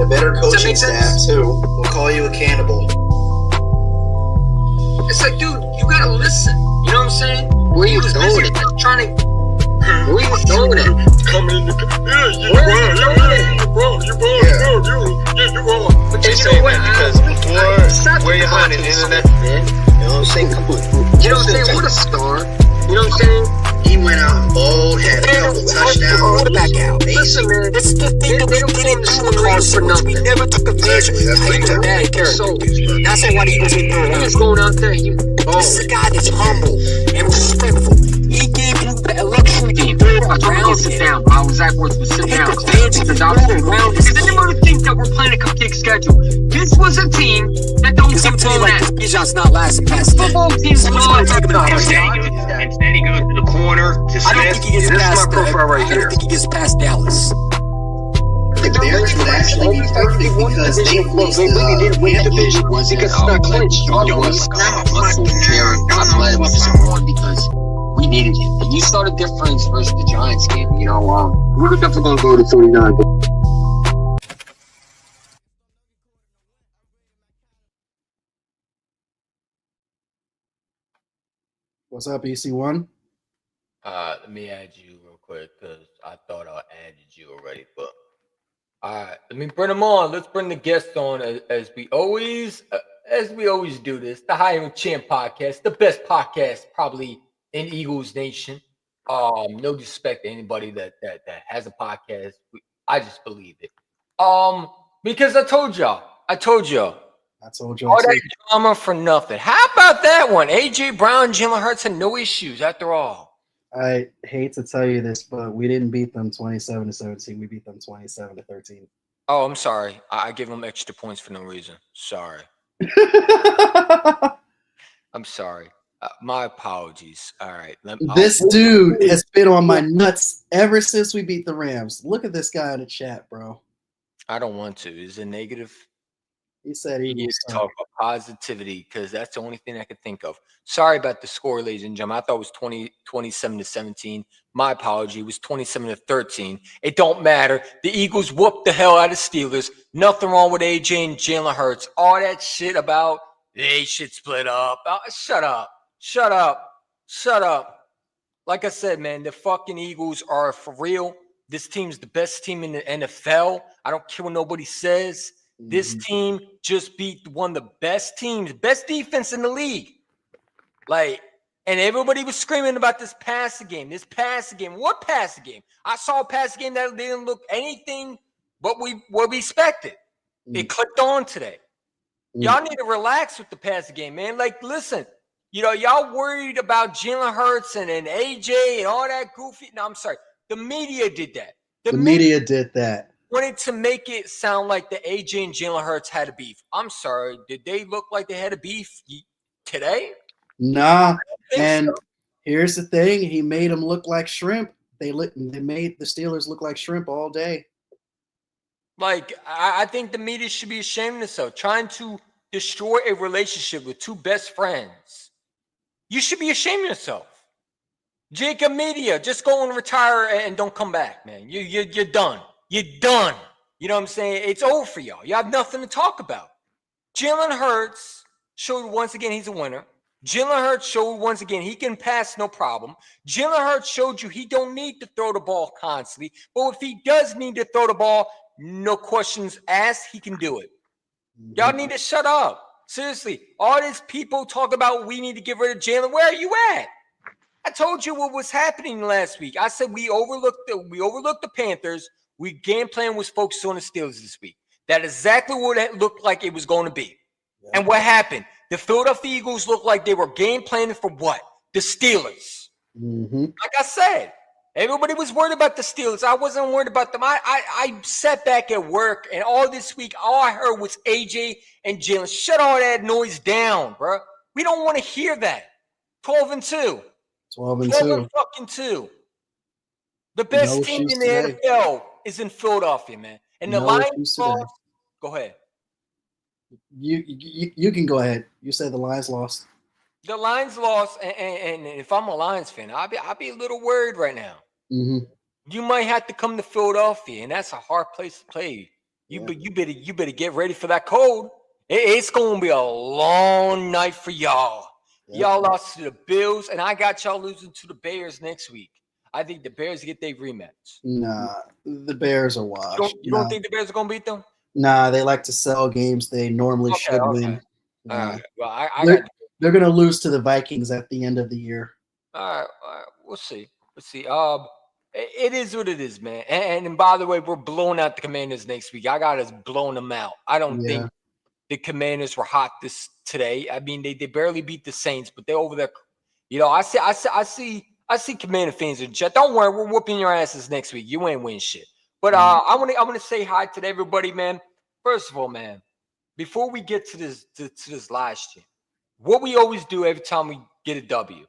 a better coaching staff too. We'll call you a cannibal. It's like, dude, you gotta listen. You know what I'm saying? Where you going? Trying to. Where you going at? Coming in the. You wrong. What you saying, man? Because before Whereyahidin internet, man. You know what I'm saying? Come on. You know what I'm saying? What a star. You know what I'm saying? He went out bold, had a couple touchdowns. Listen, man. This is the thing that we didn't do in Carson, which we never took advantage of. He was a bad character. That's why he was in there. He was going out there. This is a guy that's humble and respectful. He gave you the luxury to throw around sit him. down. I was at work to sit Take down. advantage Because I was around. Because I didn't think that we're playing a cupcake schedule. This was a team that don't Because I'm get telling you, blown like, out. this Bijan's not lasting past 10. Football teams Someone's going to take him out. Instead, he goes to the corner to I don't think he gets Smith. This is past my profile right I here. don't think he gets past Dallas. The Bears would actually be perfect because they faced the Division was because it's not clinched. God was muscle tearing. I'm glad it was one because we needed it. And you saw the difference versus the Giants game. You know, we're definitely going to go to 39. What's up, EC1? Let me add you real quick because I thought I added you already. But all right, let me bring them on. Let's bring the guest on as we always do this. The Hiring Champ podcast, the best podcast probably in Eagles Nation. No disrespect to anybody that has a podcast. I just believe it. Because I told y'all. All that drama for nothing. How about that one? AJ Brown, Jalen Hurts had no issues after all. I hate to tell you this, but we didn't beat them 27-17. We beat them 27-13. Oh, I'm sorry. I give them extra points for no reason. Sorry. I'm sorry. My apologies. All right. This dude has been on my nuts ever since we beat the Rams. Look at this guy in the chat, bro. I don't want to. Is it negative? He said he needs to talk about positivity because that's the only thing I could think of. Sorry about the score, ladies and gentlemen. I thought it was 27-17. My apology. It was 27-13. It don't matter. The Eagles whooped the hell out of Steelers. Nothing wrong with AJ and Jalen Hurts. All that shit about they should split up. Shut up. Like I said, man, the fucking Eagles are for real. This team's the best team in the NFL. I don't care what nobody says. This team just beat one of the best teams, best defense in the league. Like, and everybody was screaming about this passing game. What passing game? I saw a passing game that didn't look anything but what we expected. It clicked on today. Y'all need to relax with the passing game, man. Like, listen, y'all worried about Jalen Hurts and AJ and all that goofy. No, I'm sorry. The media did that. The media did that. Wanted to make it sound like the AJ and Jalen Hurts had a beef. I'm sorry. Did they look like they had a beef today? Nah. And here's the thing. He made them look like shrimp. They made the Steelers look like shrimp all day. Like, I think the media should be ashamed of themselves. Trying to destroy a relationship with two best friends. You should be ashamed of yourself. Jacob Media, just go and retire and don't come back, man. You're done. You're done. You know what I'm saying? It's over for y'all. You have nothing to talk about. Jalen Hurts showed once again he's a winner. Jalen Hurts showed once again he can pass no problem. Jalen Hurts showed you he don't need to throw the ball constantly. But if he does need to throw the ball, no questions asked, he can do it. Y'all need to shut up. Seriously. All these people talk about we need to get rid of Jalen. Where are you at? I told you what was happening last week. I said we overlooked the Panthers. We game plan was focused on the Steelers this week. That is exactly what it looked like it was going to be. Yeah. And what happened? The Philadelphia Eagles looked like they were game planning for what? The Steelers. Like I said, everybody was worried about the Steelers. I wasn't worried about them. I sat back at work, and all this week, all I heard was AJ and Jalen. Shut all that noise down, bro. We don't want to hear that. 12-2. 12-2. The best team in the NFL is in Philadelphia, man. And the Lions lost. Go ahead. You can go ahead. You said the Lions lost. The Lions lost, and if I'm a Lions fan, I'll be a little worried right now. You might have to come to Philadelphia, and that's a hard place to play. You better get ready for that cold. It's gonna be a long night for y'all. Y'all lost to the Bills, and I got y'all losing to the Bears next week. I think the Bears get their rematch. Nah, the Bears are washed. You don't think the Bears are gonna beat them? Nah, they like to sell games they normally should win. Well, they're gonna lose to the Vikings at the end of the year. All right, we'll see. It is what it is, man. And by the way, we're blowing out the Commanders next week. I got us blowing them out. I don't think the Commanders were hot today. I mean, they barely beat the Saints, but they're over there. You know, I see Commander fans in the chat. Don't worry, we're whooping your asses next week. You ain't win shit. But I want to say hi to everybody, man. First of all, man, before we get to this live stream, what we always do every time we get a W,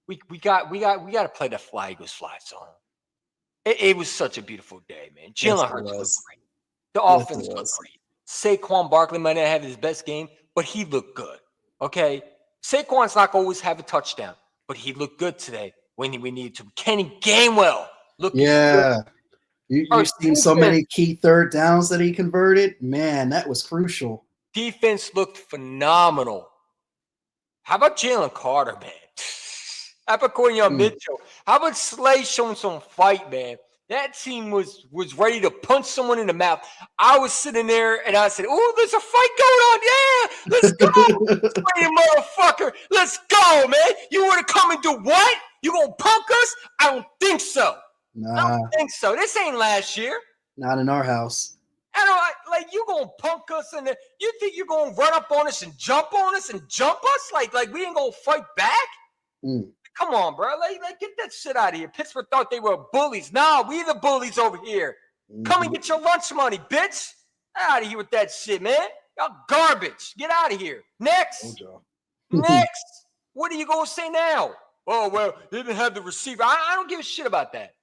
we got to play the Fly Eagles Fly song. It was such a beautiful day, man. Jalen Hurts looked great. The offense looked great. Saquon Barkley might not have his best game, but he looked good. Okay, Saquon's not going to always have a touchdown, but he looked good today when we needed to. Kenny Gainwell looked good. You've seen so many key third downs that he converted. Man, that was crucial. Defense looked phenomenal. How about Jalen Carter, man? How about Cornell Mitchell? How about Slay showing some fight, man? That team was ready to punch someone in the mouth. I was sitting there and I said, "Oh, there's a fight going on. Yeah, let's go, Slay, motherfucker. Let's go, man. You want to come and do what? You gonna punk us? I don't think so. Nah, I don't think so. This ain't last year. Not in our house. I don't like you gonna punk us and you think you're gonna run up on us and jump us? Like we ain't gonna fight back? Come on, bro. Like get that shit out of here. Pittsburgh thought they were bullies. Nah, we the bullies over here. Come and get your lunch money, bitch. Out of here with that shit, man. Y'all garbage. Get out of here. Next. Next. What are you gonna say now? Oh, well, they didn't have the receiver. I don't give a shit about that.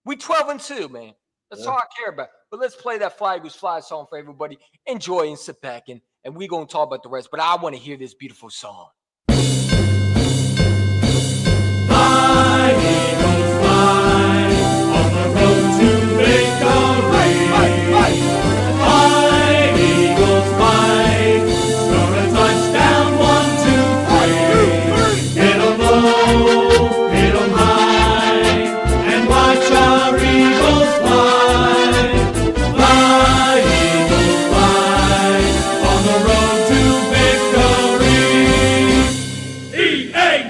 We 12-2, man. That's all I care about. But let's play that Fly Eagles Fly song for everybody. Enjoy and sit back and we're gonna talk about the rest. But I want to hear this beautiful song. Fly, Eagles, fly, on the road to victory. Fly, Eagles, fly, score a touchdown, 1, 2, 3. Hit 'em low, hit 'em high, and watch our Eagles fly. Fly, Eagles, fly, on the road to victory.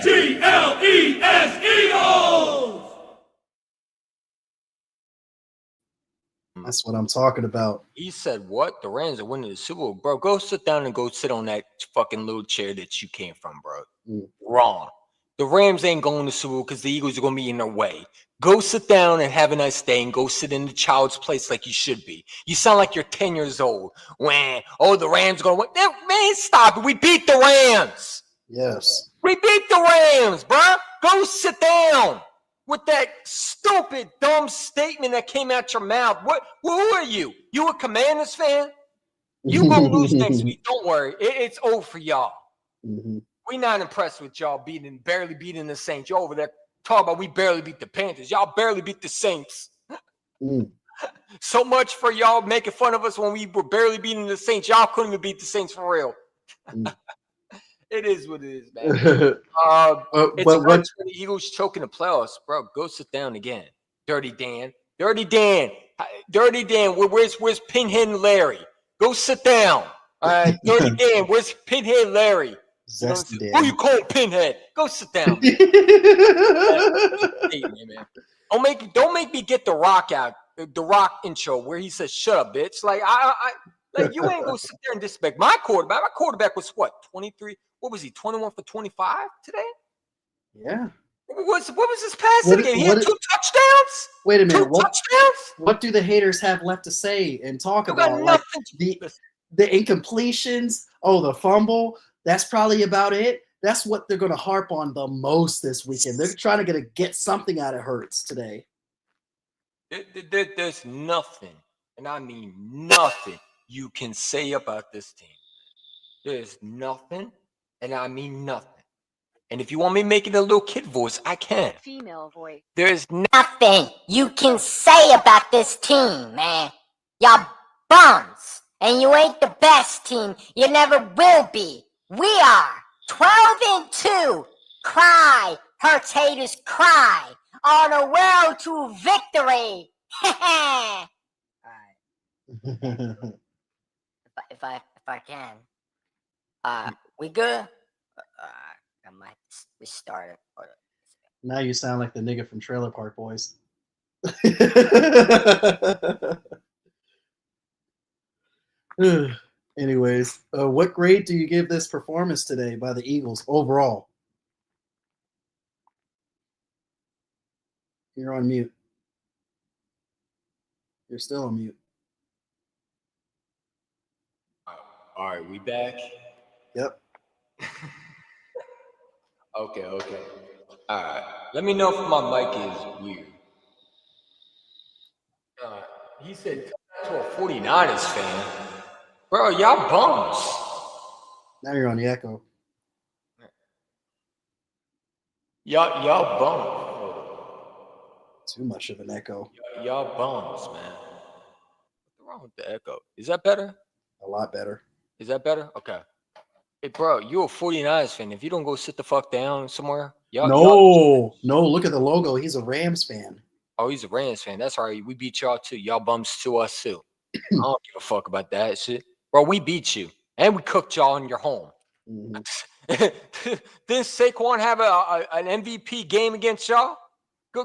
E-A-G-L-E-S, Eagles! That's what I'm talking about. He said, what? The Rams are winning the Super Bowl. Bro, go sit down and go sit on that fucking little chair that you came from, bro. Wrong. The Rams ain't going to Super Bowl because the Eagles are going to be in their way. Go sit down and have a nice day and go sit in the child's place like you should be. You sound like you're 10 years old. When, the Rams are going to win. Man, stop it. We beat the Rams. Yes. We beat the Rams, bro. Go sit down with that stupid, dumb statement that came out your mouth. Who are you? You a Commanders fan? You gonna lose next week. Don't worry. It's over for y'all. We not impressed with y'all barely beating the Saints. You're over there talking about we barely beat the Panthers. Y'all barely beat the Saints. So much for y'all making fun of us when we were barely beating the Saints. Y'all couldn't even beat the Saints for real. It is what it is, man. It's for the Eagles choking the playoffs, bro. Go sit down again. Dirty Dan. Where's Pinhead and Larry? Go sit down. All right, Dirty Dan. Where's Pinhead Larry? Who you call Pinhead? Go sit down. Hey, man. Don't make me get the Rock out. The Rock intro where he says, "Shut up, bitch." Like like you ain't gonna sit there and disrespect my quarterback. My quarterback was what, 23? What was he, 21 for 25 today? Yeah. What was his passing game? He had 2 touchdowns? Wait a minute. Touchdowns? What do the haters have left to say and talk about? Like the incompletions, the fumble, that's probably about it. That's what they're going to harp on the most this weekend. They're trying to get something out of Hurts today. There's nothing, and I mean nothing, you can say about this team. There's nothing, and I mean nothing. And if you want me to make it a little kid voice, I can. Female voice. There's Nothing you can say about this team, man. Y'all bums. And you ain't the best team. You never will be. We are 12-2. Cry. Hurts haters cry. On a road to victory. All right. If I can. We good? I might restart it. Now you sound like the nigga from Trailer Park Boys. Anyways, what grade do you give this performance today by the Eagles overall? You're on mute. You're still on mute. All right, we back. Yep. Okay. All right. Let me know if my mic is weird. He said to a 49ers fan. Bro, y'all bums. Now you're on the echo. Y'all bums. Too much of an echo. Y'all bums, man. What's wrong with the echo? Is that better? A lot better. Is that better? Okay. Hey, bro, you're a 49ers fan. If you don't go sit the fuck down somewhere, No, look at the logo. He's a Rams fan. Oh, he's a Rams fan. That's all right. We beat y'all too. Y'all bums to us too. I don't give a fuck about that shit. Bro, we beat you. And we cooked y'all in your home. Mm-hmm. Didn't Saquon have an MVP game against y'all?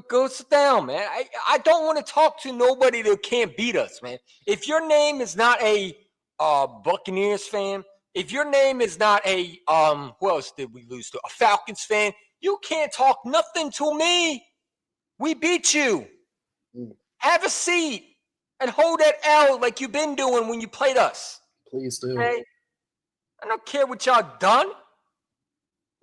Go sit down, man. I don't want to talk to nobody that can't beat us, man. If your name is not a Buccaneers fan, if your name is not a who else did we lose to? A Falcons fan, you can't talk nothing to me. We beat you. Have a seat and hold that L like you've been doing when you played us. Please do. Okay? I don't care what y'all done.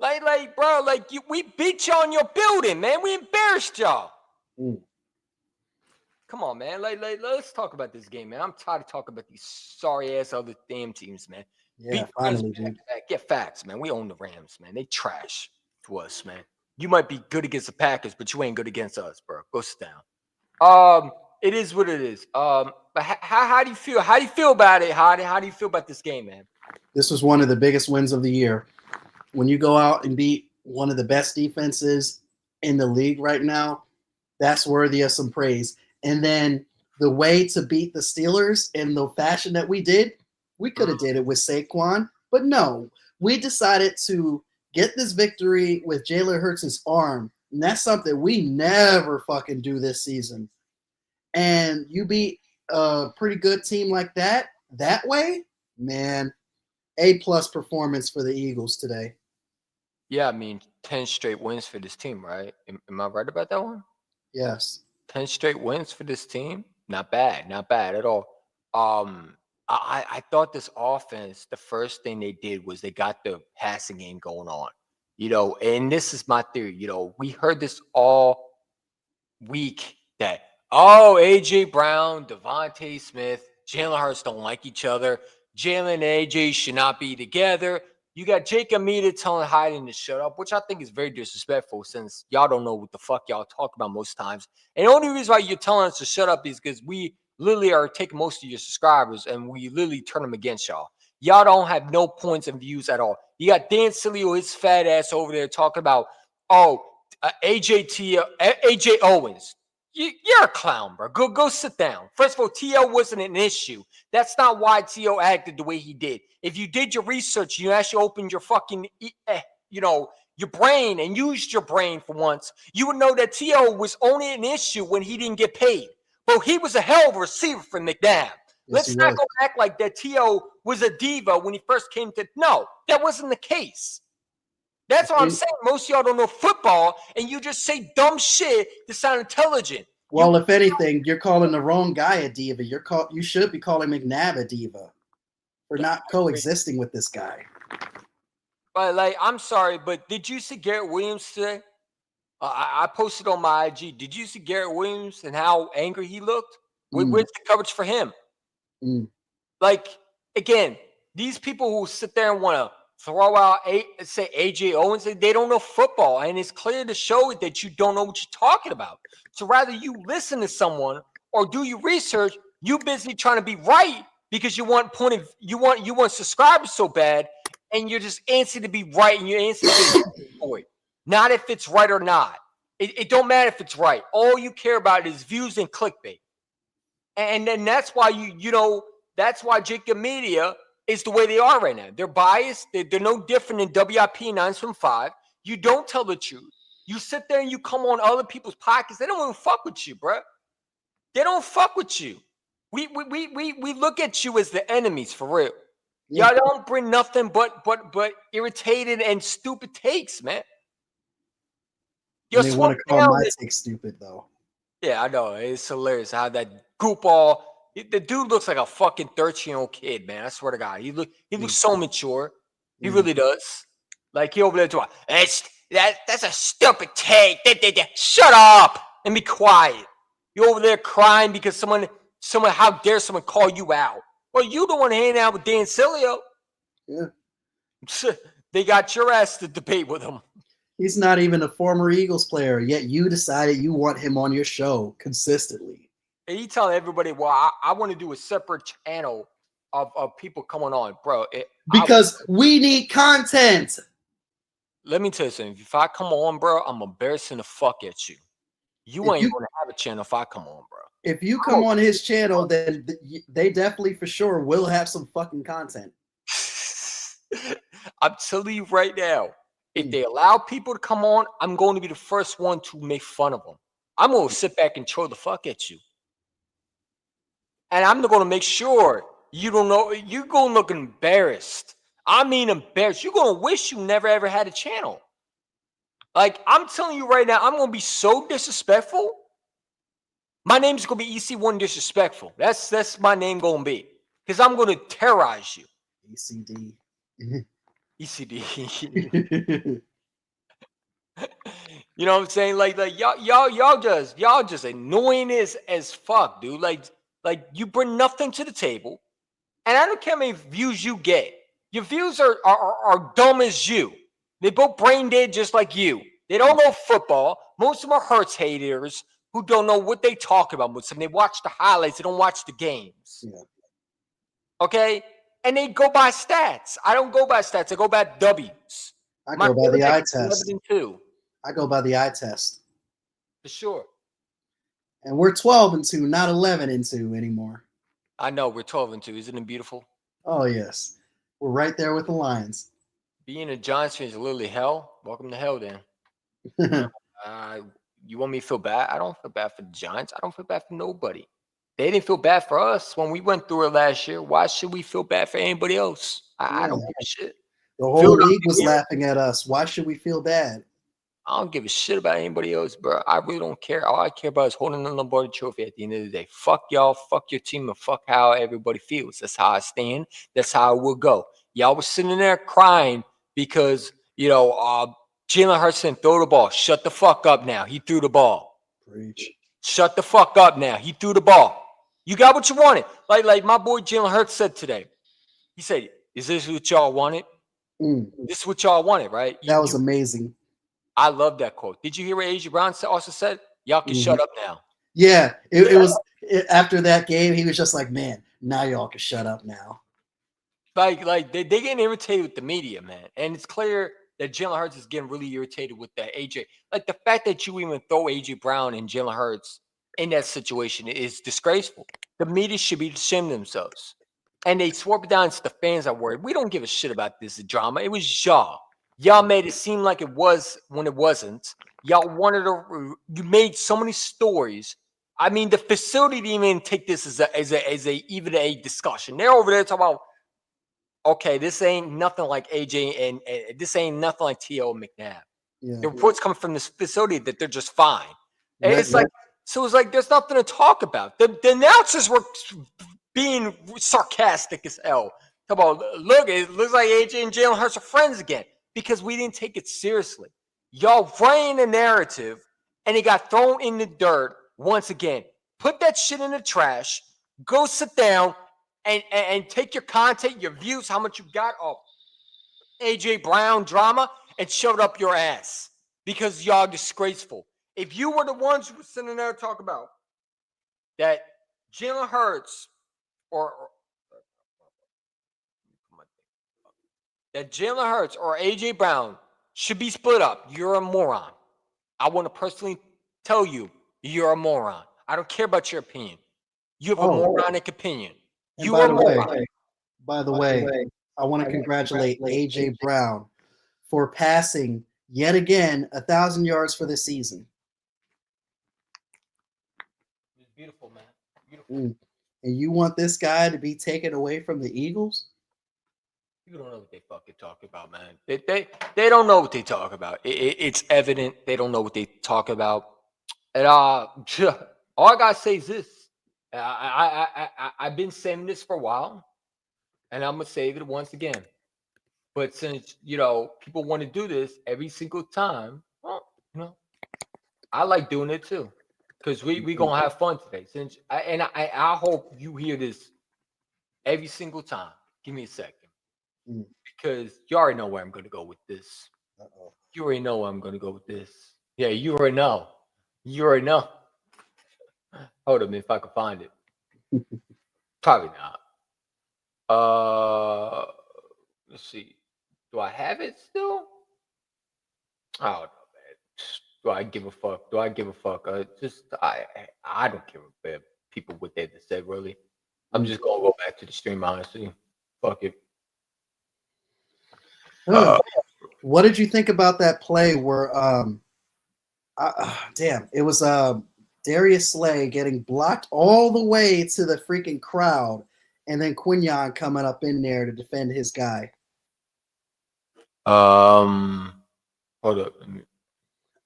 Like, bro, we beat y'all in your building, man. We embarrassed y'all. Come on, man. Let's talk about this game, man. I'm tired of talking about these sorry ass other damn teams, man. Yeah, finally, dude. Get facts, man. We own the Rams, man. They trash to us, man. You might be good against the Packers, but you ain't good against us, bro. Go sit down. It is what it is. But how do you feel? How do you feel about it, Hadi? How do you feel about this game, man? This was one of the biggest wins of the year. When you go out and beat one of the best defenses in the league right now, that's worthy of some praise. And then the way to beat the Steelers in the fashion that we did, we could have did it with Saquon, but no, we decided to get this victory with Jalen Hurts' arm, and that's something we never fucking do this season. And you beat a pretty good team like that way, man, A-plus performance for the Eagles today. Yeah, I mean, 10 straight wins for this team, right? Am I right about that one? Yes. 10 straight wins for this team? Not bad at all. I thought this offense, the first thing they did was they got the passing game going on. And this is my theory. We heard this all week that, A.J. Brown, Devontae Smith, Jalen Hurts don't like each other. Jalen and A.J. should not be together. You got Jacob Meter telling Hayden to shut up, which I think is very disrespectful since y'all don't know what the fuck y'all talk about most times. And the only reason why you're telling us to shut up is because we literally are taking most of your subscribers and we literally turn them against y'all. Y'all don't have no points and views at all. You got Dan Sileo, his fat ass over there talking about, AJ Owens. You're a clown, bro. Go sit down. First of all, T.O. wasn't an issue. That's not why T.O. acted the way he did. If you did your research, you actually opened your fucking, your brain and used your brain for once, you would know that T.O. was only an issue when he didn't get paid. But he was a hell of a receiver for McNabb. Yes, Let's not go act like that T.O. was a diva when he first came to. No, that wasn't the case. That's what I'm saying. Most of y'all don't know football, and you just say dumb shit to sound intelligent. Well, if anything, you're calling the wrong guy a diva. You should be calling McNabb a diva for not coexisting with this guy. But I'm sorry, but did you see Garrett Williams today? I posted on my IG. Did you see Garrett Williams and how angry he looked? Where's the coverage for him? Again, these people who sit there and want to throw out, say AJ Owens, they don't know football, and it's clear to show that you don't know what you're talking about. So rather you listen to someone or do your research, You busy trying to be right because you want subscribers so bad, and you're just antsy to be right, and you're antsy to be for it. Not if it's right or not. It don't matter if it's right. All you care about is views and clickbait. And then that's why that's why Jacob Media is the way they are right now. They're biased. They're no different than WIP 9 from 5. You don't tell the truth. You sit there and you come on other people's podcasts. They don't even fuck with you, bro. They don't fuck with you. We look at you as the enemies for real. Y'all don't bring nothing but irritated and stupid takes, man. They want to call my take stupid though. Yeah, I know. It's hilarious how that goofball. The dude looks like a fucking 13-year-old kid, man. I swear to God, he looks so mature. He really does. Like he over there doing, that's a stupid take. Shut up and be quiet. You over there crying because someone, how dare someone call you out? Well, you don't want to hang out with Dan Cilio. Yeah. They got your ass to debate with him. He's not even a former Eagles player, yet you decided you want him on your show consistently. And you tell everybody, well, I want to do a separate channel of people coming on, bro. Because we need content. Let me tell you something. If I come on, bro, I'm embarrassing the fuck at you. You ain't going to have a channel if I come on, bro. If you come on his channel, then they definitely for sure will have some fucking content. I'm telling you right now, if they allow people to come on, I'm going to be the first one to make fun of them. I'm going to sit back and troll the fuck at you. And I'm going to make sure you don't know. You're going to look embarrassed. I mean embarrassed. You're going to wish you never ever had a channel. Like, I'm telling you right now, I'm going to be so disrespectful. My name's going to be EC1 Disrespectful. That's my name going to be. Because I'm going to terrorize you. ECD. ECD. You know what I'm saying? Like y'all just annoying as fuck, dude. Like you bring nothing to the table. And I don't care how many views you get. Your views are dumb as you. They both brain dead just like you. They don't know football. Most of them are Hurts haters who don't know what they talk about. Most of them, they watch the highlights. They don't watch the games. Yeah. Okay? And they go by stats. I don't go by stats. I go by W's. I go by the eye test. I go by the eye test. For sure. And we're 12-2, not 11-2 anymore. I know, we're 12-2. Isn't it beautiful? Oh, yes. We're right there with the Lions. Being a Giants fan is literally hell. Welcome to hell, then. You want me to feel bad? I don't feel bad for the Giants. I don't feel bad for nobody. They didn't feel bad for us when we went through it last year. Why should we feel bad for anybody else? I don't give a shit. The whole league was laughing at us. Why should we feel bad? I don't give a shit about anybody else, bro. I really don't care. All I care about is holding the Lombardi Trophy at the end of the day. Fuck y'all, fuck your team, and fuck how everybody feels. That's how I stand. That's how it will go. Y'all was sitting there crying because, Jalen Hurts didn't throw the ball. Shut the fuck up now. He threw the ball. Preach. Shut the fuck up now. He threw the ball. You got what you wanted. Like my boy Jalen Hurts said today. He said, is this what y'all wanted? This is what y'all wanted, right? That was amazing. I love that quote. Did you hear what A.J. Brown also said? Y'all can shut up now. Yeah, it was after that game. He was just like, man, now y'all can shut up now. Like they getting irritated with the media, man. And it's clear that Jalen Hurts is getting really irritated with that A.J. Like the fact that you even throw A.J. Brown and Jalen Hurts in that situation is disgraceful. The media should be ashamed of themselves. And they swore it down to the fans are worried. We don't give a shit about this drama. It was y'all. Y'all made it seem like it was when it wasn't. Y'all you made so many stories. I mean, the facility didn't even take this as a discussion. They're over there talking about, okay, this ain't nothing like AJ and this ain't nothing like T.O. McNabb. Yeah. The reports coming from this facility that they're just fine. And it's like there's nothing to talk about. The announcers were being sarcastic as hell. Talk about, look, it looks like AJ and Jalen Hurts are friends again. Because we didn't take it seriously. Y'all ran a narrative and it got thrown in the dirt once again. Put that shit in the trash. Go sit down and take your content, your views, how much you got off AJ Brown drama and shove it up your ass. Because y'all disgraceful. If you were the ones who were sitting there talking about that Jalen Hurts that Jalen Hurts or AJ Brown should be split up. You're a moron. I want to personally tell you, you're a moron. I don't care about your opinion. You have a moronic opinion. You are a moron. By the way, I want to congratulate AJ Brown for passing yet again 1,000 yards for the season. It's beautiful, man. Beautiful. And you want this guy to be taken away from the Eagles? You don't know what they fucking talk about, man. They don't know what they talk about. It's evident they don't know what they talk about. And all I gotta say is this: I've been saying this for a while, and I'm gonna say it once again. But since people want to do this every single time, well, I like doing it too, because we gonna have fun today. I hope you hear this every single time. Give me a second. Because you already know where I'm going to go with this. You already know where I'm going to go with this. Yeah, you already know. You already know. Hold on, if I can find it. Probably not. Let's see. Do I have it still? I don't know, man. Do I give a fuck? I don't care about people what they just said, really. I'm just going to go back to the stream, honestly. Fuck it. What did you think about that play where it was Darius Slay getting blocked all the way to the freaking crowd, and then Quinyon coming up in there to defend his guy? Hold up.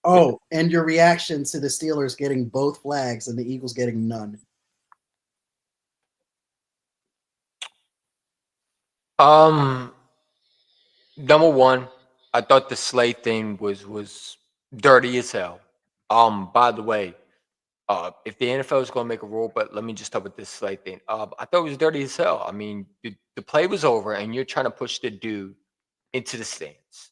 Oh, and your reaction to the Steelers getting both flags and the Eagles getting none? Number one, I thought the Slay thing was dirty as hell. By the way, if the NFL is going to make a rule, but let me just talk about this Slay thing. I thought it was dirty as hell. I mean, the play was over, and you're trying to push the dude into the stands.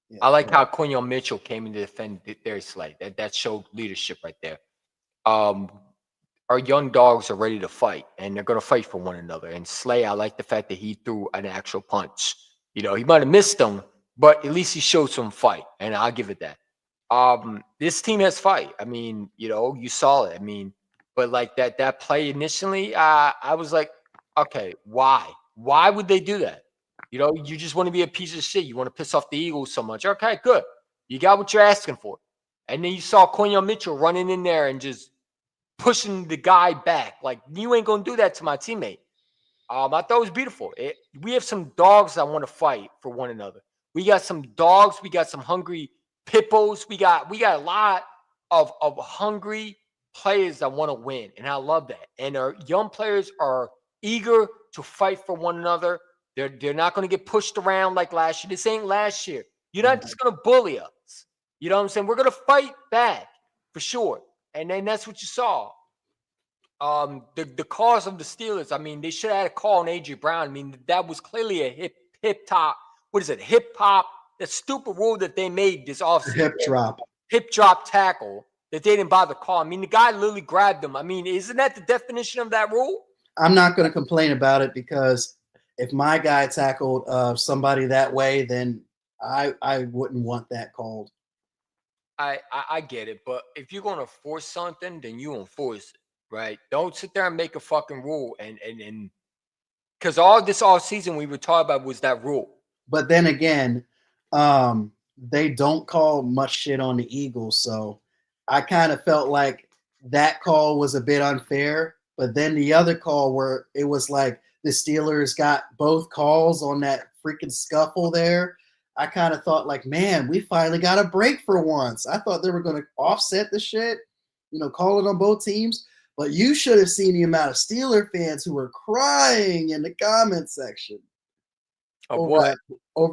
Yeah, I like how Quinyon Mitchell came in to defend Darius Slay. That showed leadership right there. Our young dogs are ready to fight, and they're going to fight for one another. And Slay, I like the fact that he threw an actual punch. He might have missed them, but at least he showed some fight, and I'll give it that. This team has fight. I mean, you saw it. I mean, but like that play initially, I was like, okay, why? Why would they do that? You just want to be a piece of shit. You want to piss off the Eagles so much. Okay, good. You got what you're asking for. And then you saw Quinyon Mitchell running in there and just pushing the guy back. Like, you ain't going to do that to my teammate. I thought it was beautiful. We have some dogs that want to fight for one another. We got some dogs. We got some hungry pit bulls. We got a lot of hungry players that want to win, and I love that. And our young players are eager to fight for one another. They're not going to get pushed around like last year. This ain't last year. You're not just going to bully us. You know what I'm saying? We're going to fight back for sure. And then that's what you saw. The cause of the Steelers, I mean, they should have had a call on AJ Brown. I mean, that was clearly a hip top. What is it? Hip hop. That stupid rule that they made this offseason. Hip drop tackle that they didn't bother calling. I mean, the guy literally grabbed him. I mean, isn't that the definition of that rule? I'm not going to complain about it, because if my guy tackled somebody that way, then I wouldn't want that called. I get it, but if you're going to force something, then you enforce it. Right? Don't sit there and make a fucking rule, and because all this season we were talking about was that rule. But then again, they don't call much shit on the Eagles, so I kind of felt like that call was a bit unfair. But then the other call where it was like the Steelers got both calls on that freaking scuffle there, I kind of thought like, man, we finally got a break for once. I thought they were going to offset the shit, call it on both teams. But you should have seen the amount of Steeler fans who were crying in the comment section over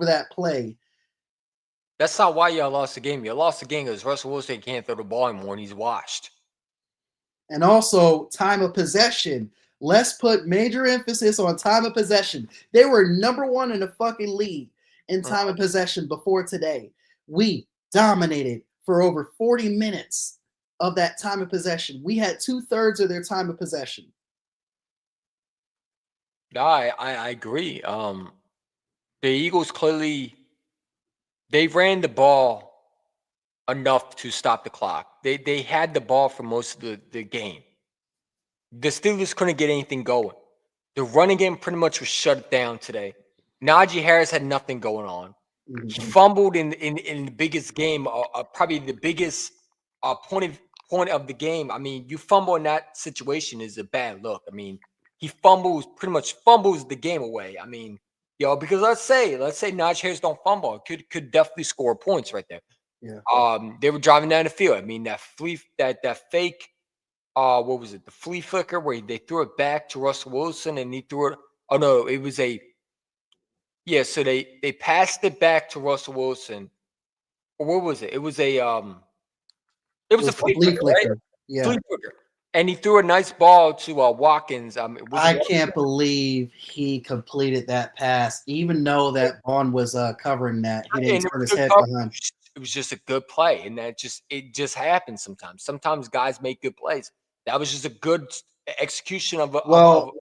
that play. That's not why y'all lost the game. You lost the game because Russell Wilson can't throw the ball anymore and he's washed. And also time of possession. Let's put major emphasis on time of possession. They were number one in the fucking league in time of possession before today. We dominated for over 40 minutes of that time of possession. We had 2/3 of their time of possession. No, I agree. The Eagles clearly they ran the ball enough to stop the clock. They had the ball for most of the game. The Steelers couldn't get anything going. The running game pretty much was shut down today. Najee Harris had nothing going on. He fumbled in the biggest game, probably the biggest point of the game. I mean, you fumble in that situation is a bad look. I mean, he pretty much fumbles the game away. I mean, because let's say Najee Harris don't fumble, could definitely score points right there. Yeah. They were driving down the field. I mean, that fake, what was it? The flea flicker where they threw it back to Russell Wilson and he threw it. Oh no, it was so they passed it back to Russell Wilson. Or what was it? It was a flea flicker, right? Yeah. Flea flicker. And he threw a nice ball to Watkins. I can't believe he completed that pass, even though that Bond was covering that. He didn't turn his head behind. It was just a good play, and it just happens sometimes. Sometimes guys make good plays. That was just a good execution of. Well,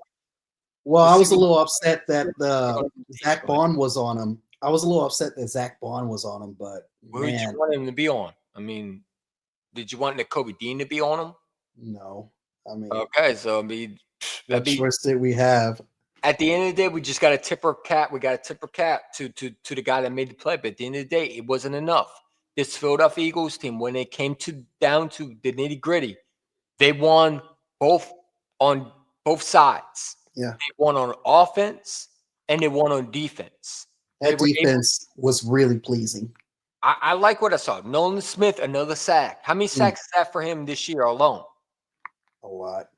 I was a little upset that Zach Bond was on him. But Who did you want him to be on? I mean, did you want Nakobe Dean to be on him? No, I mean. Okay, so I mean, what choice did we have? At the end of the day, we just got to tip our cap. We got to tip our cap to the guy that made the play. But at the end of the day, it wasn't enough. This Philadelphia Eagles team, when it came down to the nitty gritty, they won on both sides. Yeah, they won on offense and they won on defense. That defense was really pleasing. I like what I saw. Nolan Smith, another sack. How many sacks is that for him this year alone? A lot.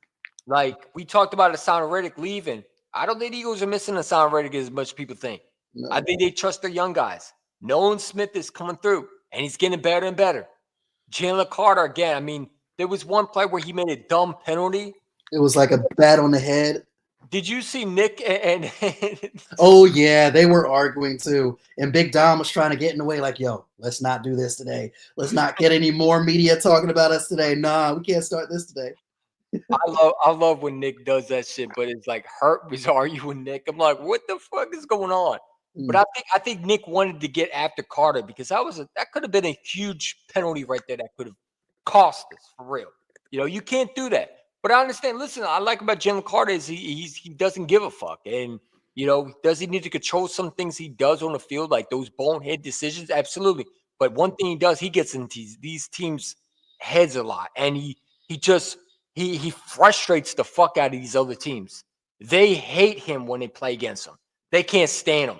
Like we talked about Hassan Reddick leaving. I don't think the Eagles are missing Hassan Reddick as much as people think. No. I think they trust their young guys. Nolan Smith is coming through, and he's getting better and better. Jalen Carter, again, I mean, there was one play where he made a dumb penalty. It was like a bat on the head. Did you see Nick and Oh, yeah, they were arguing too. And Big Dom was trying to get in the way like, yo, let's not do this today. Let's not get any more media talking about us today. Nah, we can't start this today. I love when Nick does that shit, but it's like Hurt was arguing Nick. I'm like, what the fuck is going on? But I think Nick wanted to get after Carter because that could have been a huge penalty right there that could have cost us for real. You can't do that. But I understand. Listen, I like about Jalen Carter is he doesn't give a fuck, and does he need to control some things he does on the field, like those bonehead decisions? Absolutely. But one thing he does, he gets into these teams' heads a lot, and he frustrates the fuck out of these other teams. They hate him when they play against him. They can't stand him.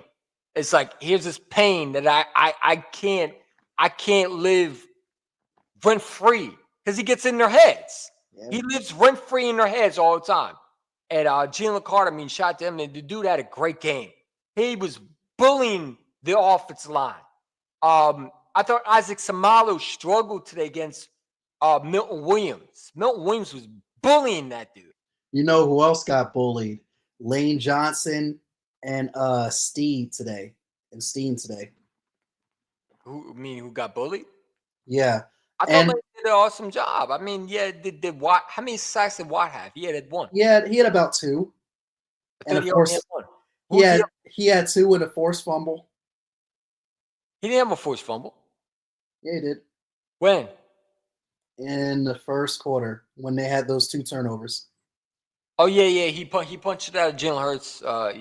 It's like here's this pain that I can't live rent free because he gets in their heads. Yeah. He lives rent free in their heads all the time. And Jalen Carter, shout to him. And the dude had a great game. He was bullying the offensive line. I thought Isaac Samalo struggled today against Milton Williams. Milton Williams was bullying that dude. You know who else got bullied? Lane Johnson and Steen today. Who got bullied? Yeah. I thought they did an awesome job. I mean, yeah, did Watt? How many sacks did Watt have? He had one. Yeah, he had about two. And of course, he had two with a forced fumble. He didn't have a forced fumble. Yeah, he did. When? In the first quarter, when they had those two turnovers. Oh yeah. He punched it out of Jalen Hurts. Yeah.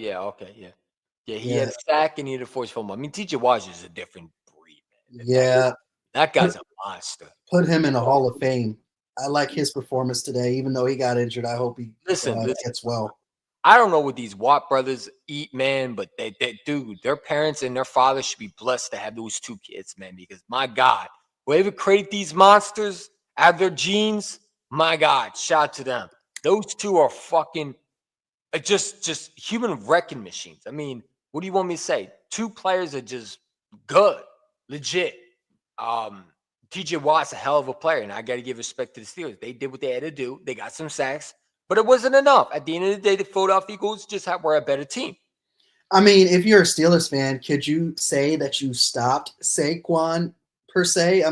He had a sack and he had a forced fumble. TJ Watt is a different breed, man. Yeah. That guy's a monster. Put him in the Hall of Fame. I like his performance today, even though he got injured. I hope he gets well. I don't know what these Watt brothers eat, man, but their parents and their fathers should be blessed to have those two kids, man, because my God, whoever created these monsters out of their genes, my God, shout out to them. Those two are fucking just human wrecking machines. What do you want me to say? Two players are just good, legit. TJ Watt's a hell of a player, and I got to give respect to the Steelers. They did what they had to do. They got some sacks, but it wasn't enough. At the end of the day, the Philadelphia Eagles were a better team. If you're a Steelers fan, could you say that you stopped Saquon per se?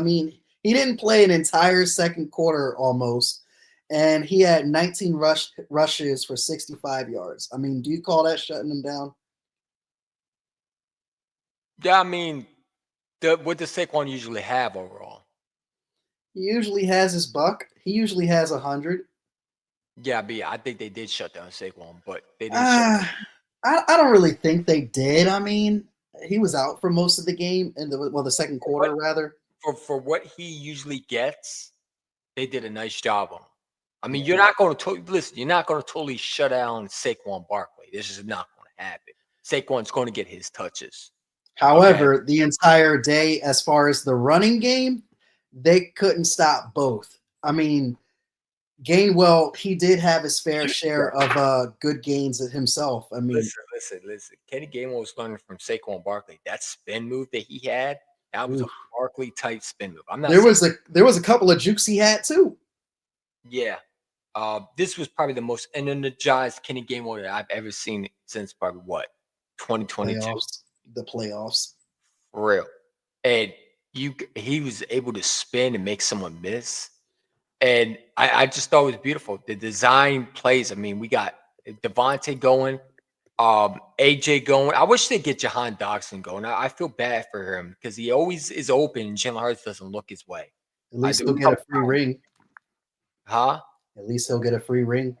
He didn't play an entire second quarter almost, and he had 19 rushes for 65 yards. I mean, do you call that shutting him down? Yeah, I mean, what does Saquon usually have overall? He usually has his buck. He usually has 100. Yeah, but yeah, I think they did shut down Saquon, but they didn't shut. Uh, I don't really think they did. I mean, he was out for most of the game, and the second quarter rather. For what he usually gets, they did a nice job on him. I mean, Yeah. you're not going to listen. You're not going to totally shut down Saquon Barkley. This is not going to happen. Saquon's going to get his touches. However, the entire day, as far as the running game, they couldn't stop both. I mean, Gainwell, he did have his fair share of good gains himself. I mean, Listen. Kenny Gainwell was learning from Saquon Barkley. That spin move that he had, that was a Barkley type spin move. I'm not. There was a couple of jukes he had too. Yeah. This was probably the most energized Kenny Gainwell that I've ever seen since probably what 2022. The playoffs. For real. And he was able to spin and make someone miss. And I just thought it was beautiful. The design plays. I mean, we got Devontae going, AJ going. I wish they'd get Jahan Dodson going. I feel bad for him because he always is open and Jalen Hurts doesn't look his way. At least he'll get a free ring. Huh? At least he'll get a free ring.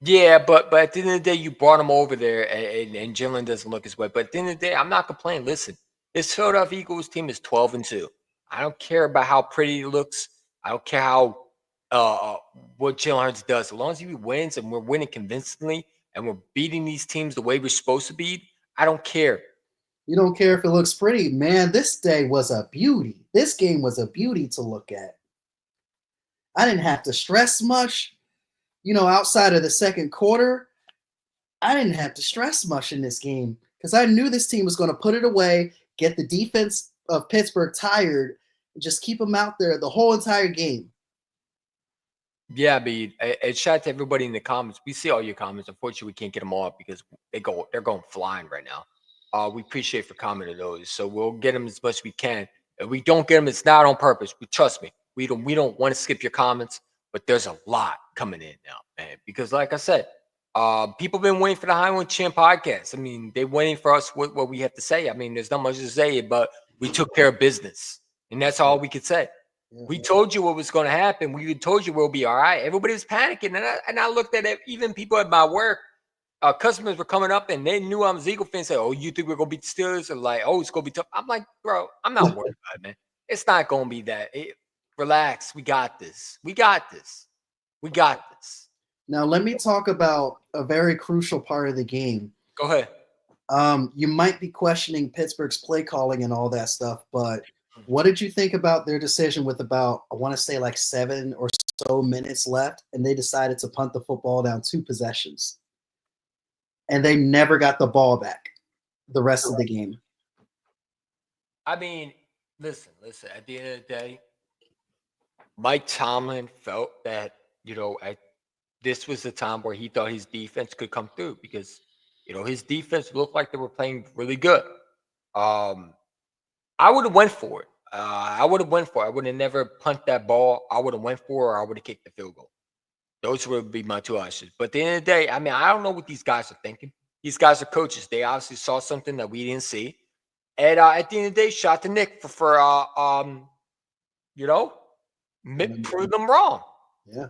Yeah, but at the end of the day, you brought him over there, and Jalen doesn't look his way. But at the end of the day, I'm not complaining. Listen, this Philadelphia Eagles team is 12-2. I don't care about how pretty it looks. I don't care how what Jalen Hurts does. As long as he wins and we're winning convincingly and we're beating these teams the way we're supposed to beat, I don't care. You don't care if it looks pretty, man. This day was a beauty. This game was a beauty to look at. I didn't have to stress much. Outside of the second quarter, I didn't have to stress much in this game because I knew this team was going to put it away, get the defense of Pittsburgh tired, and just keep them out there the whole entire game. Yeah, but shout out to everybody in the comments. We see all your comments. Unfortunately, we can't get them all up because they're going flying right now. We appreciate for commenting those, so we'll get them as much as we can. If we don't get them, it's not on purpose. Trust me, we don't want to skip your comments. But there's a lot coming in now, man. Because like I said, people have been waiting for the Highland Champ podcast. I mean, they're waiting for us what we have to say. I mean, there's not much to say, but we took care of business. And that's all we could say. Mm-hmm. We told you what was going to happen. We told you we'll be all right. Everybody was panicking. And I looked at it, even people at my work, customers were coming up and they knew I was Eagle fan. Said, "Oh, you think we're going to beat the Steelers?" Or like, "Oh, it's going to be tough." I'm like, bro, I'm not worried about it, man. It's not going to be that. Relax. We got this. We got this. We got this. Now, let me talk about a very crucial part of the game. Go ahead. You might be questioning Pittsburgh's play calling and all that stuff, but what did you think about their decision with about, I want to say like 7 or so minutes left, and they decided to punt the football down 2 possessions? And they never got the ball back the rest of the game. I mean, listen. At the end of the day, Mike Tomlin felt that, this was the time where he thought his defense could come through because, his defense looked like they were playing really good. I would have went for it. I would have never punt that ball. I would have went for it, or I would have kicked the field goal. Those would be my 2 options. But at the end of the day, I mean, I don't know what these guys are thinking. These guys are coaches. They obviously saw something that we didn't see. And at the end of the day, shout to Nick for prove them wrong. Yeah.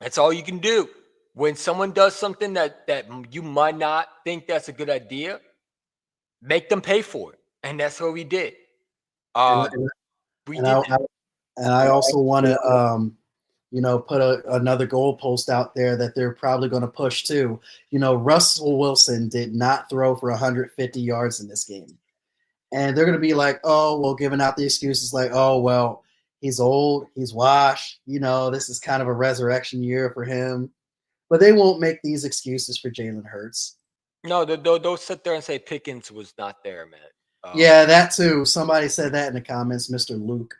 That's all you can do. When someone does something that you might not think that's a good idea, make them pay for it. And that's what we did. I also want to, put another goalpost out there that they're probably going to push too. Russell Wilson did not throw for 150 yards in this game. And they're going to be like, oh, well, giving out the excuses like, oh, well, he's old, he's washed. This is kind of a resurrection year for him. But they won't make these excuses for Jalen Hurts. No, they'll sit there and say Pickens was not there, man. Yeah, that too. Somebody said that in the comments, Mr. Luke.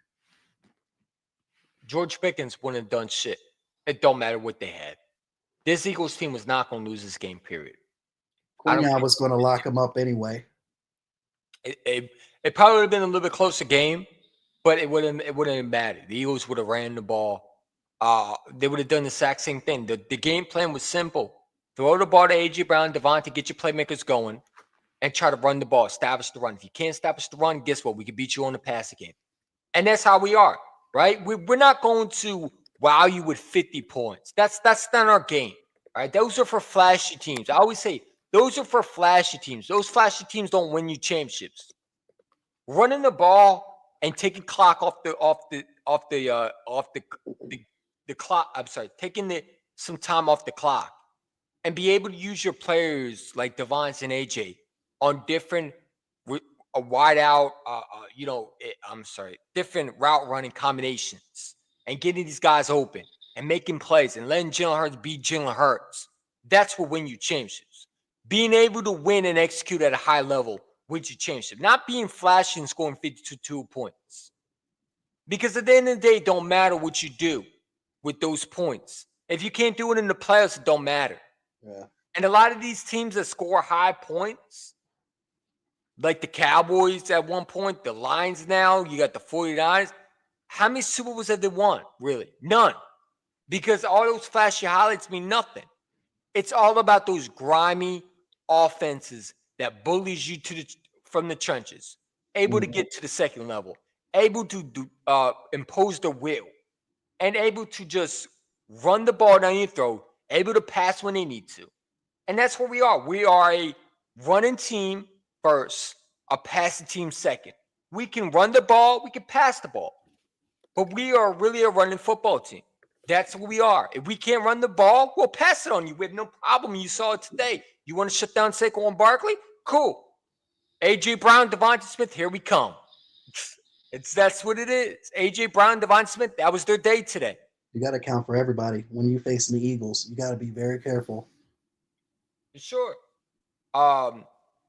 George Pickens wouldn't have done shit. It don't matter what they had. This Eagles team was not going to lose this game, period. Quinn was going to lock him up anyway. It probably would have been a little bit closer game, but it wouldn't have mattered. The Eagles would have ran the ball they would have done the exact same thing. The game plan was simple. Throw the ball to A.J. Brown, Devontae, get your playmakers going, and try to run the ball, establish the run. If you can't establish the run, guess what? We can beat you on the passing game. And that's how we are, right? We're not going to wow you with 50 points. That's not our game, right? Those are for flashy teams. I always say those are for flashy teams. Those flashy teams don't win you championships. Running the ball and taking clock off the clock. I'm sorry, taking some time off the clock, and be able to use your players like Devontae and AJ on different wide out, different route running combinations, and getting these guys open and making plays and letting Jalen Hurts be Jalen Hurts. That's what win you championships. Being able to win and execute at a high level wins you championship. Not being flashy and scoring 52 points. Because at the end of the day, it don't matter what you do with those points. If you can't do it in the playoffs, it don't matter. Yeah. And a lot of these teams that score high points, like the Cowboys at one point, the Lions now, you got the 49ers. How many Super Bowls have they won? Really? None. Because all those flashy highlights mean nothing. It's all about those grimy offenses that bullies you from the trenches, able to get to the second level, able to impose their will, and able to just run the ball down your throat, able to pass when they need to. And that's what we are. We are a running team first, a passing team second. We can run the ball, we can pass the ball. But we are really a running football team. That's what we are. If we can't run the ball, we'll pass it on you. We have no problem. You saw it today. You want to shut down Saquon Barkley? Cool. A.J. Brown, Devontae Smith, here we come. That's what it is. A.J. Brown, Devontae Smith, that was their day today. You got to count for everybody when you're facing the Eagles. You got to be very careful. Sure.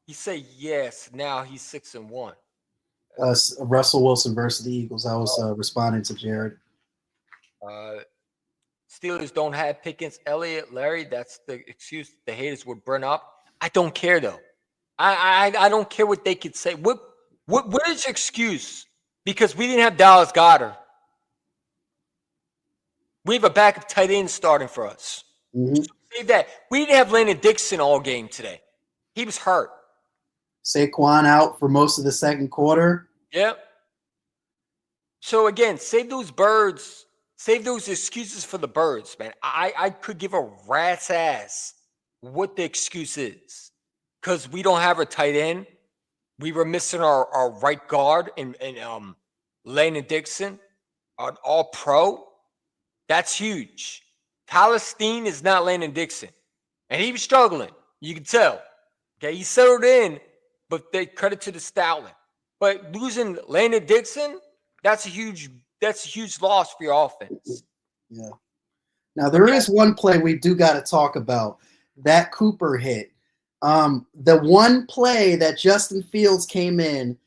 He said yes. Now he's 6-1. Russell Wilson versus the Eagles. I was responding to Jared. Steelers don't have Pickens, Elliott, Larry. That's the excuse the haters would burn up. I don't care though. I don't care what they could say. What is your excuse? Because we didn't have Dallas Goedert. We have a backup tight end starting for us. Mm-hmm. So save that. We didn't have Landon Dixon all game today. He was hurt. Saquon out for most of the second quarter. Yep. So again, save those birds. Save those excuses for the birds, man. I could give a rat's ass what the excuse is. Because we don't have a tight end. We were missing our right guard and Landon Dixon, an all-pro. That's huge. Palestine is not Landon Dixon. And he was struggling. You can tell. Okay, he settled in, but they credit to the Stoutland. But losing Landon Dixon, that's a huge loss for your offense. Yeah. Now there is one play we do got to talk about. That Cooper hit. The one play that Justin Fields came in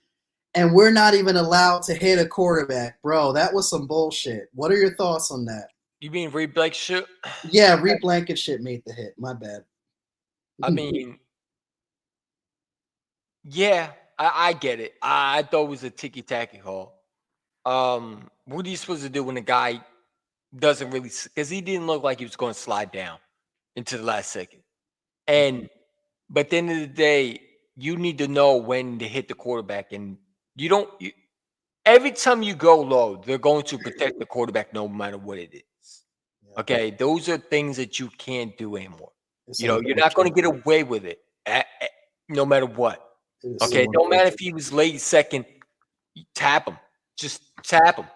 and we're not even allowed to hit a quarterback. Bro, that was some bullshit. What are your thoughts on that? You mean Reed Blankenship? Yeah, Reed Blankenship made the hit. My bad. I mean, yeah, I get it. I thought it was a ticky-tacky call. What are you supposed to do when the guy doesn't really – because he didn't look like he was going to slide down into the last second. But at the end of the day, you need to know when to hit the quarterback. And you don't – every time you go low, they're going to protect the quarterback no matter what it is. Okay? Those are things that you can't do anymore. You're not going to get away with it no matter what. Okay? Don't matter if he was late second, you tap him. Just tap him.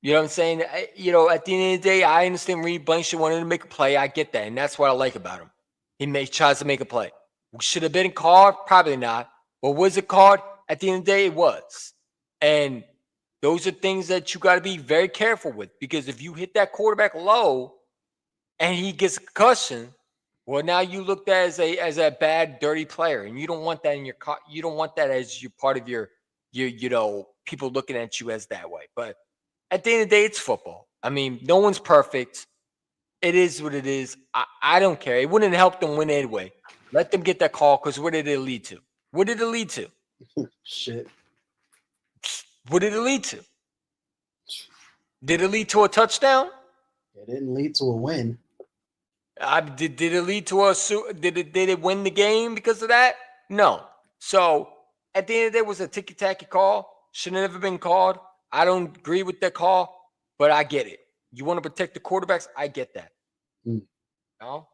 You know what I'm saying? At the end of the day, I understand Reed Blankenship wanted to make a play. I get that, and that's what I like about him. He tries to make a play. Should have been called? Probably not. But was it called? At the end of the day, it was. And those are things that you got to be very careful with, because if you hit that quarterback low and he gets a concussion, well, now you looked at as a bad, dirty player, and you don't want that in your – you don't want that as your part of your people looking at you as that way. But at the end of the day, it's football. I mean, no one's perfect. It is what it is. I don't care. It wouldn't help them win anyway. Let them get that call, because what did it lead to? What did it lead to? Shit. What did it lead to? Did it lead to a touchdown? It didn't lead to a win. Did it lead to did it win the game because of that? No. So at the end of the day, it was a ticky-tacky call. Should have never been called. I don't agree with that call, but I get it. You want to protect the quarterbacks? I get that. No?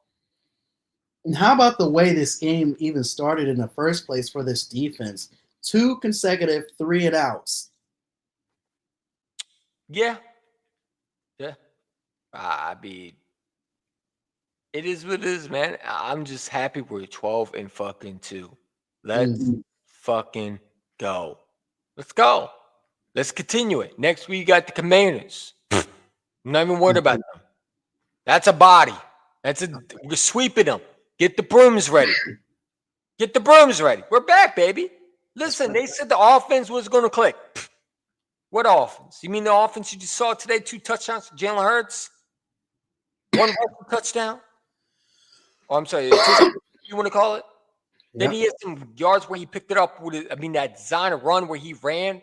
And how about the way this game even started in the first place for this defense? 2 consecutive 3-and-outs. Yeah. Yeah. I mean, it is what it is, man. I'm just happy we're 12-2. Let's fucking go. Let's go. Let's continue it. Next week, you got the Commanders. I'm not even worried about them. That's a body. We're sweeping them. Get the brooms ready. Get the brooms ready. We're back, baby. Listen, they said the offense was going to click. What offense? You mean the offense you just saw today? 2 touchdowns for Jalen Hurts? 1 touchdown? Oh, I'm sorry. You want to call it? Yep. Then he had some yards where he picked it up. That designer run where he ran,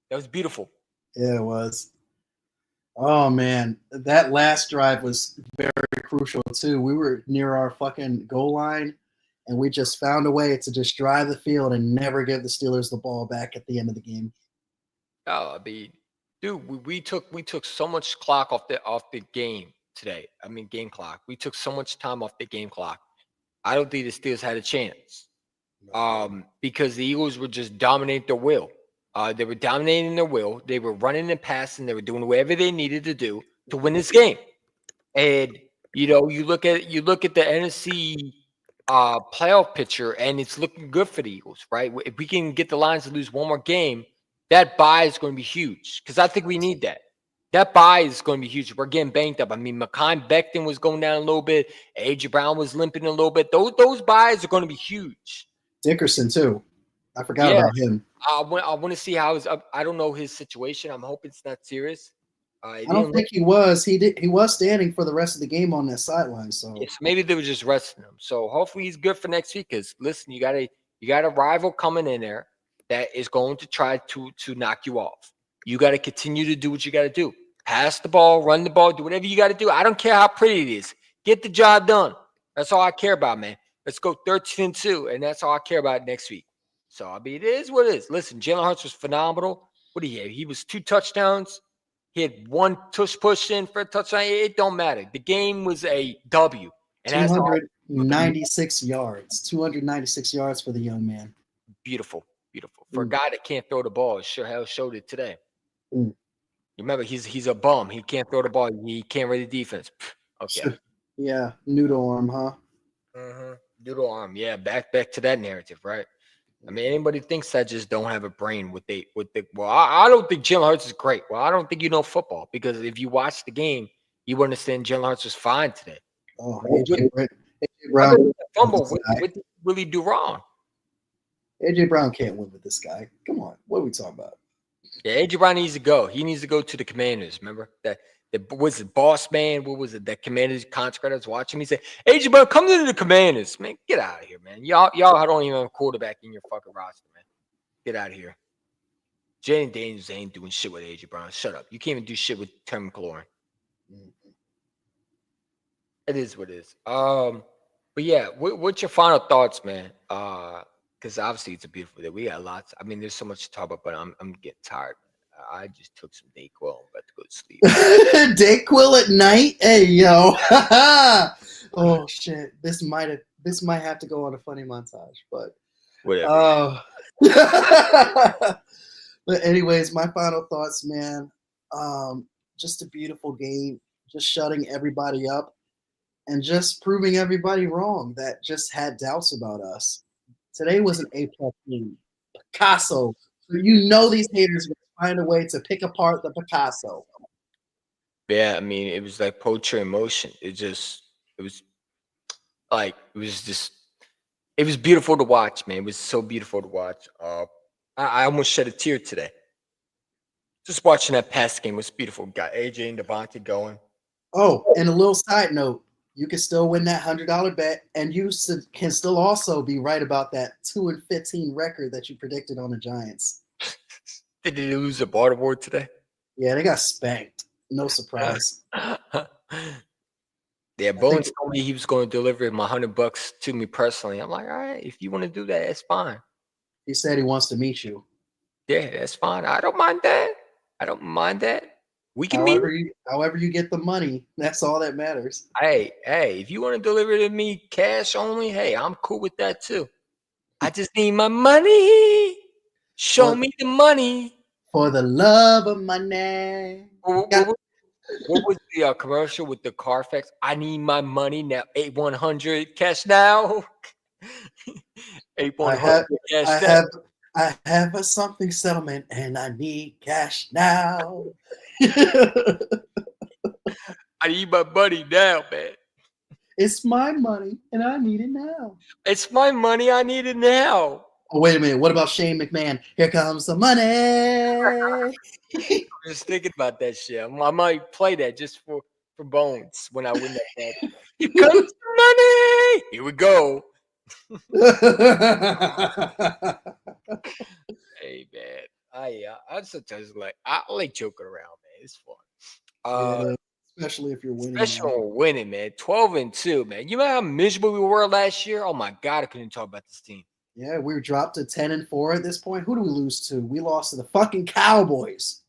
that was beautiful. Yeah, it was. Oh, man. That last drive was very crucial, too. We were near our fucking goal line, and we just found a way to just drive the field and never give the Steelers the ball back at the end of the game. Oh, I mean, dude, we took so much clock off the game today. I mean, game clock. We took so much time off the game clock. I don't think the Steelers had a chance. Because the Eagles were just dominating their will. They were dominating their will. They were running and passing. They were doing whatever they needed to do to win this game. And you look at the NFC playoff picture, and it's looking good for the Eagles, right? If we can get the Lions to lose one more game, that bye is going to be huge because I think we need that. That bye is going to be huge. We're getting banged up. I mean, Mekhi Becton was going down a little bit. A.J. Brown was limping a little bit. Those byes are going to be huge. Dickerson, too. I forgot about him. I want to see how I don't know his situation. I'm hoping it's not serious. I don't think he was. He was standing for the rest of the game on that sideline. So yes, maybe they were just resting him. So hopefully he's good for next week. Because listen, you got a rival coming in there that is going to try to knock you off. You got to continue to do what you got to do. Pass the ball, run the ball, do whatever you got to do. I don't care how pretty it is. Get the job done. That's all I care about, man. Let's go 13-2, and that's all I care about next week. So, I mean, it is what it is. Listen, Jalen Hurts was phenomenal. What did he have? He was 2 touchdowns. He had 1 tush push in for a touchdown. It don't matter. The game was a W. And 296 yards. 296 yards for the young man. Beautiful. Beautiful. For a guy that can't throw the ball, it sure hell showed it today. Remember, he's a bum. He can't throw the ball. He can't read the defense. Okay. Yeah, noodle arm, huh? Noodle arm. Yeah, back to that narrative, right? I mean, anybody thinks that just don't have a brain well, I don't think Jalen Hurts is great. Well, I don't think you know football because if you watch the game, you understand Jalen Hurts was fine today. Oh, AJ Brown. Fumble. What did he really do wrong? AJ Brown can't win with this guy. Come on, what are we talking about? Yeah, AJ Brown needs to go. He needs to go to the Commanders. Remember that was it, boss man? What was it? That Commanders contract I was watching. He said, AJ Brown, come to the Commanders. Man, get out of here, man. Y'all don't even have a quarterback in your fucking roster, man. Get out of here. Jaden Daniels ain't doing shit with AJ Brown. Shut up. You can't even do shit with Terry McLaurin. It is what it is. But yeah, what's your final thoughts, man? Because obviously it's a beautiful day. We got lots. I mean, there's so much to talk about, but I'm getting tired. I just took some Dayquil. I'm about to go to sleep. Dayquil at night? Hey, yo. Oh, shit. This might have to go on a funny montage, but whatever. But anyways, my final thoughts, man. Just a beautiful game. Just shutting everybody up and just proving everybody wrong that just had doubts about us. Today was an A+ game. Picasso. So these haters would find a way to pick apart the Picasso. Yeah, I mean, it was like poetry in motion. It was beautiful to watch, man. It was so beautiful to watch. I almost shed a tear today. Just watching that pass game was beautiful. Got AJ and Devontae going. Oh, and a little side note. You can still win that $100 bet, and you can still also be right about that 2-15 record that you predicted on the Giants. Did they lose the Baltimore today? Yeah, they got spanked. No surprise. Yeah, Bones told me he was going to deliver my $100 to me personally. I'm like, all right, if you want to do that, it's fine. He said he wants to meet you. Yeah, that's fine. I don't mind that. I don't mind that. We can meet. However you get the money, that's all that matters. Hey, if you want to deliver to me cash only, hey, I'm cool with that too. I just need my money. Show me the money. For the love of money. What was the commercial with the Carfax? I need my money now. 8100 cash now. 8100 cash now. I have a something settlement and I need cash now. I need my money now, man. It's my money and I need it now. It's my money. I need it now. Oh, wait a minute. What about Shane McMahon? Here comes the money. I'm just thinking about that shit. I might play that just for Bones when I win that bet. Here comes the money. Here we go. Hey, man. I sometimes I like joking around, man. It's fun. Yeah, especially if you're winning. Especially when we're winning, man. 12-2, man. You know how miserable we were last year? Oh my God, I couldn't talk about this team. Yeah, we were dropped to 10-4 at this point. Who do we lose to? We lost to the fucking Cowboys.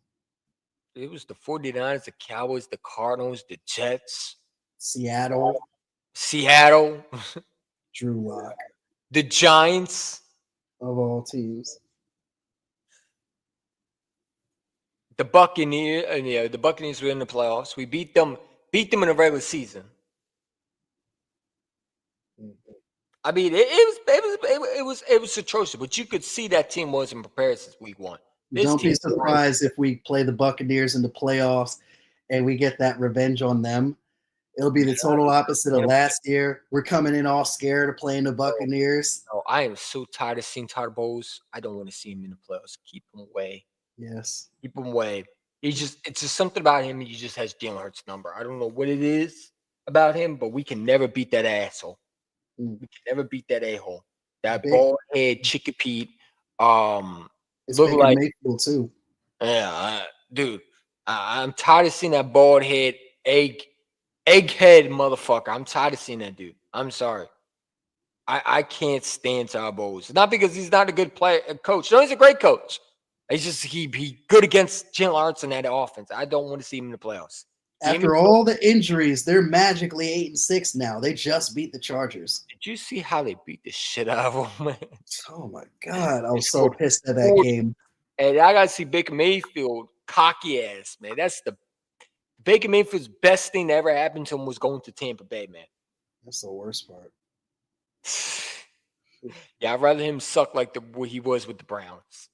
It was the 49ers, the Cowboys, the Cardinals, the Jets. Seattle. Drew Lock. The Giants. Of all teams. The Buccaneers, the Buccaneers were in the playoffs. We beat them in the regular season. I mean, it was atrocious, but you could see that team wasn't prepared since week one. Don't be surprised if we play the Buccaneers in the playoffs and we get that revenge on them. It'll be the total opposite of last year. We're coming in all scared of playing the Buccaneers. Oh, I am so tired of seeing Todd Bowles. I don't want to see him in the playoffs. Keep him away. Yes. Keep him away. It's just something about him. He just has Jalen Hurts' number. I don't know what it is about him, but we can never beat that asshole. We can never beat that a-hole. That bald head chicken Pete. It's look like Mayfield too. Yeah, dude. I'm tired of seeing that bald head egghead motherfucker. I'm tired of seeing that dude. I'm sorry. I can't stand Todd Bowles. Not because he's not a good coach. No, he's a great coach. It's just he good against Jalen Hurts and that offense. I don't want to see him in the playoffs. After all the injuries, they're magically 8-6 now. They just beat the Chargers. Did you see how they beat the shit out of them, man? Oh my God. I was so pissed at that game. And I gotta see Baker Mayfield cocky ass, man. That's the Baker Mayfield's best thing that ever happened to him was going to Tampa Bay, man. That's the worst part. Yeah, I'd rather him suck like what he was with the Browns.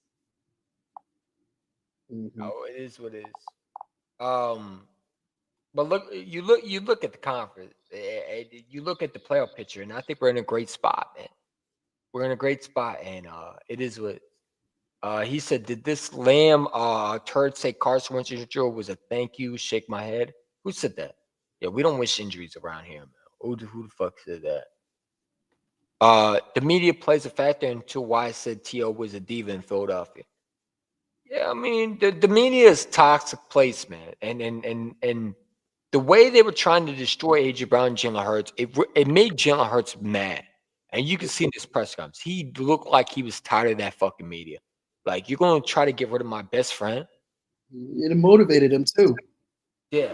Oh, it is what it is. But you look at the conference, you look at the playoff picture, and I think we're in a great spot, man. We're in a great spot, and it is what he said. Did this lamb turd say Carson Wentz was a thank you? Shake my head. Who said that? Yeah, we don't wish injuries around here, man. Who the fuck said that? The media plays a factor into why I said T.O. was a diva in Philadelphia. Yeah, I mean the media is a toxic place, man, and the way they were trying to destroy A.J. Brown and Jalen Hurts, it made Jalen Hurts mad. And you can see in his press conference, he looked like he was tired of that fucking media. Like, you're going to try to get rid of my best friend? It motivated him, too. Yeah.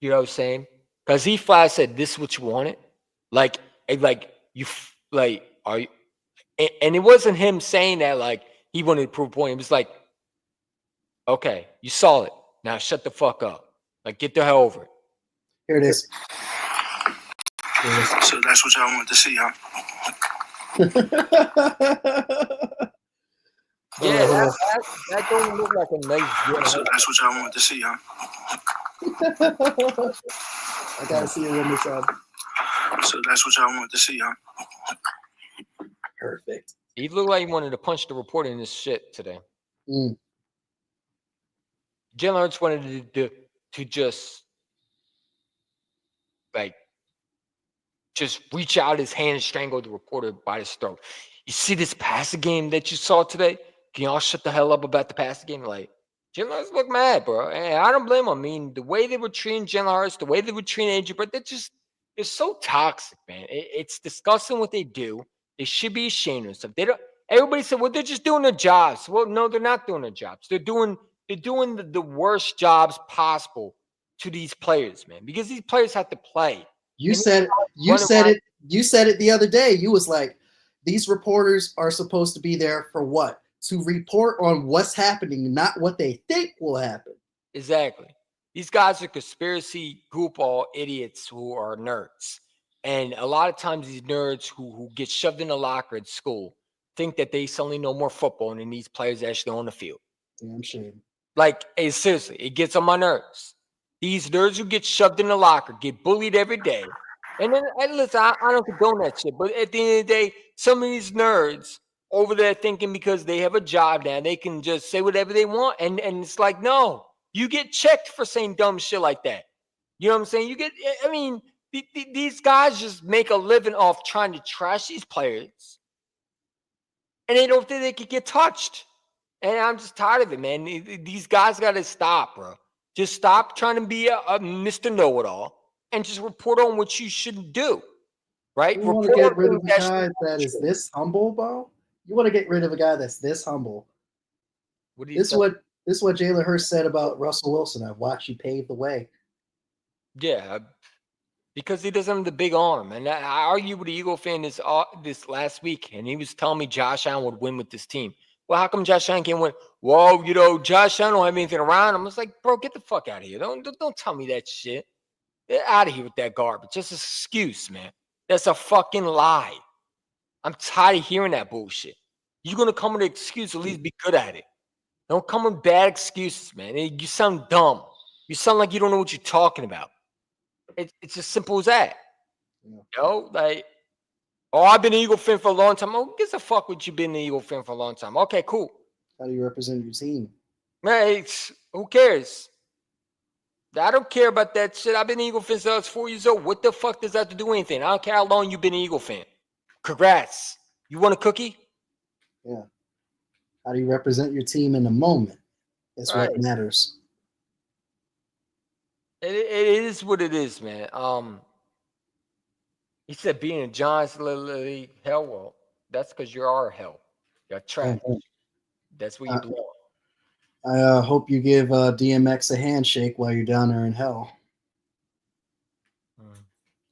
You know what I'm saying? Because he flat said, this is what you wanted? Are you, and it wasn't him saying that, like, he wanted to prove a point. It was like, okay, you saw it. Now shut the fuck up. Like, get the hell over it. Here it is. So that's what y'all wanted to see, huh? Yeah, that don't look like a nice. So that's what y'all wanted to see, huh? I gotta see it one more time. So that's what y'all wanted to see, huh? Perfect. He looked like he wanted to punch the reporter in his shit today. Jalen Hurts wanted to just reach out his hand and strangle the reporter by his throat. You see this passing game that you saw today? Can y'all shut the hell up about the passing game? Like, Jalen Hurts look mad, bro. And I don't blame him. I mean, the way they were treating Jalen Hurts, the way they were treating AJ, but they're so toxic, man. It's disgusting what they do. They should be ashamed of themselves. They don't. Everybody said, well, they're just doing their jobs. Well, no, they're not doing their jobs. They're doing the worst jobs possible to these players, man, because these players have to play. You said it the other day. You was like, these reporters are supposed to be there for what? To report on what's happening, not what they think will happen. Exactly. These guys are conspiracy goofball idiots who are nerds. And a lot of times these nerds who get shoved in a locker at school think that they suddenly know more football than these players actually on the field. Damn shame. Like, hey, seriously, it gets on my nerves. These nerds who get shoved in the locker get bullied every day. And then, listen, I don't condone that shit. But at the end of the day, some of these nerds over there thinking because they have a job now, they can just say whatever they want. And it's like, no, you get checked for saying dumb shit like that. You know what I'm saying? These guys just make a living off trying to trash these players. And they don't think they could get touched. And I'm just tired of it, man. These guys got to stop, bro. Just stop trying to be a Mr. Know-it-all and just report on what you shouldn't do, right? You want to get rid of a guy that is this humble, bro? You want to get rid of a guy that's this humble. This is what Jalen Hurts said about Russell Wilson. I've watched you pave the way. Yeah, because he doesn't have the big arm. And I argued with the Eagle fan this last week, and he was telling me Josh Allen would win with this team. Well, how come Josh Allen can't win? Well, Josh Allen don't have anything around him. I was like, bro, get the fuck out of here. Don't tell me that shit. Get out of here with that garbage. Just an excuse, man. That's a fucking lie. I'm tired of hearing that bullshit. You're going to come with an excuse, at least be good at it. Don't come with bad excuses, man. You sound dumb. You sound like you don't know what you're talking about. It's as simple as that. Like, oh, I've been an Eagle fan for a long time. Oh, who gives a fuck what you've been an Eagle fan for a long time? Okay, cool. How do you represent your team? Man, who cares? I don't care about that shit. I've been an Eagle fan since I was 4 years old. What the fuck does that have to do with anything? I don't care how long you've been an Eagle fan. Congrats. You want a cookie? Yeah. How do you represent your team in the moment? That's what matters. It is what it is, man. He said being a Giants literally hell. Well, that's because you are hell. You're trash. That's where you belong. I hope you give DMX a handshake while you're down there in hell.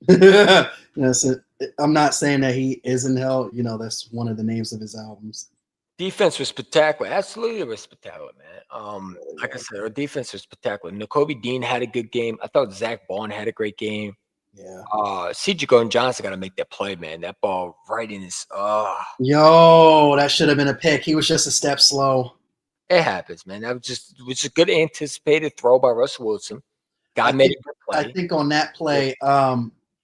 That's it. I'm not saying that he is in hell. That's one of the names of his albums. Defense was spectacular. Absolutely, it was spectacular, man. Like I said, our defense was spectacular. Nakobe Dean had a good game. I thought Zach Bond had a great game. Yeah. C.J. Gordon-Johnson got to make that play, man. That ball right in his. Yo, that should have been a pick. He was just a step slow. It happens, man. It was a good anticipated throw by Russell Wilson. Guy made a good play. I think on that play,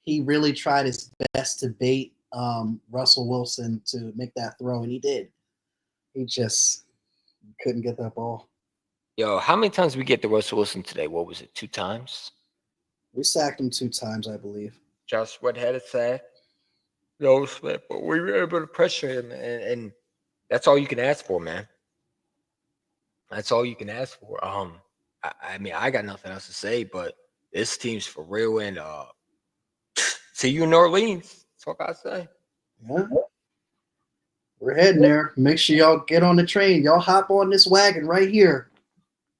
he really tried his best to bait Russell Wilson to make that throw, and he did. He just couldn't get that ball. Yo, how many times we get to Russell Wilson today? What was it, 2 times? We sacked him 2 times, I believe. Josh Sweat had a sack. No Sweat, but we were able to pressure him, and that's all you can ask for, man. That's all you can ask for. I mean, I got nothing else to say, but this team's for real, and see you in New Orleans. That's what I say. Yeah. We're heading there. Make sure y'all get on the train. Y'all hop on this wagon right here.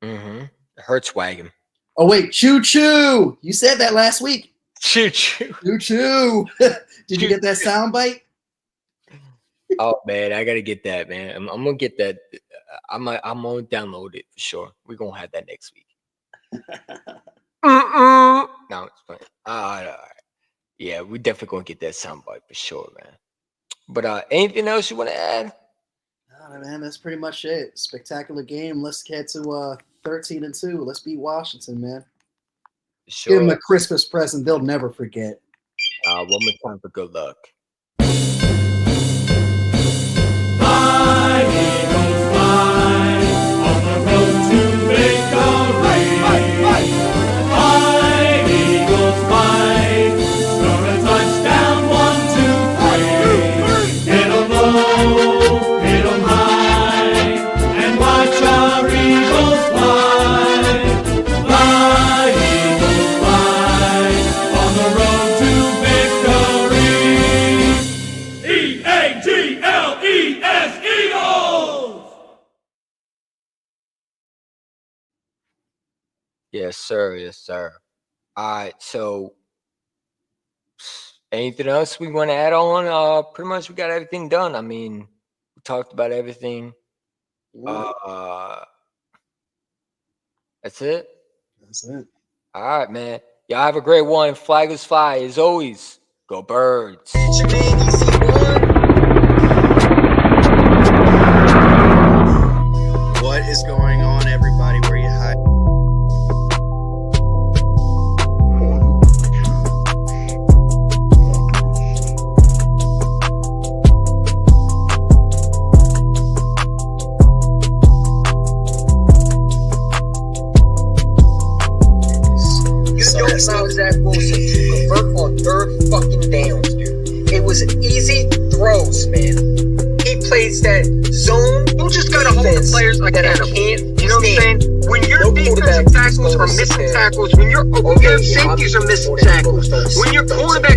Mm-hmm. Hertz wagon. Oh, wait. Choo-choo. You said that last week. Choo-choo. Choo-choo. Did you get that sound bite? Oh, man. I got to get that, man. I'm going to get that. I'm going to download it for sure. We're going to have that next week. No, it's fine. All right. Yeah, we definitely going to get that sound bite for sure, man. But anything else you want to add? No, man, that's pretty much it. Spectacular game. Let's get to 13-2. Let's beat Washington, man. Sure. Give them a Christmas present they'll never forget. One more time for good luck. Fly, Eagles, fly, on the road to victory. Fly, Eagles, fly, score a touchdown, 1, 2, 3. Hit 'em low, hit 'em high, and watch our Eagles fly. Yes, sir. Yes, sir. All right. So, anything else we want to add on? Pretty much we got everything done. I mean, we talked about everything. That's it. That's it. All right, man. Y'all have a great one. Flag is fly. As always, go Birds. It's your man, EC1. What is going on, everybody? Where you hide? Yo, Zach Wilson to convert on third fucking downs, dude. It was easy throws, man. He plays that zone. You just gotta hold the players accountable. You know what I'm saying? When your defensive tackles are missing tackles, when your safeties are missing tackles, when your cornerback